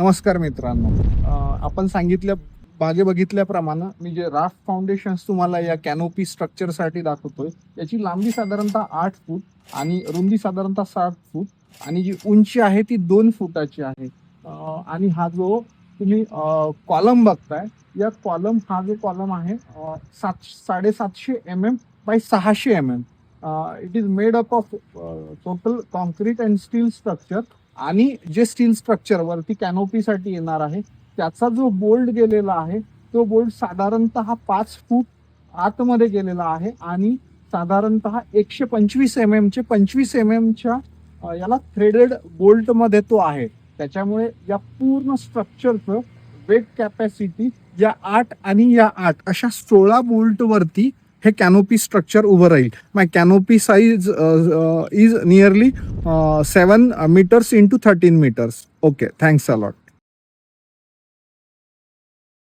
नमस्कार मित्रांनो. आपण मागे बघितल्याप्रमाणे मी जे राफ्ट फाउंडेशन्स तुम्हाला या कॅनोपी स्ट्रक्चरसाठी दाखवतोय, याची लांबी साधारणतः 8 फूट आणि रुंदी साधारणतः 7 फूट आणि जी उंची आहे ती 2 फुटाची आहे. आणि हा जो तुम्ही कॉलम बघताय, हा जो कॉलम आहे 750 mm by 600 mm. It is made up of total concrete and steel structure. आणि जे स्टील स्ट्रक्चर वरती कॅनोपीसाठी येणार आहे त्याचा जो बोल्ट गेलेला आहे तो बोल्ट साधारणतः 5 फूट आतमध्ये गेलेला आहे आणि साधारणतः 125 mm चे 25 mm च्या याला थ्रेडेड बोल्ट मध्ये तो आहे. त्याच्यामुळे या पूर्ण स्ट्रक्चरचं वेट कॅपॅसिटी या 8 आणि या 8 अशा 16 बोल्ट वरती हे कॅनोपी स्ट्रक्चर उभं राहील. My canopy size is nearly 7 meters into 13 meters. Okay, thanks a lot.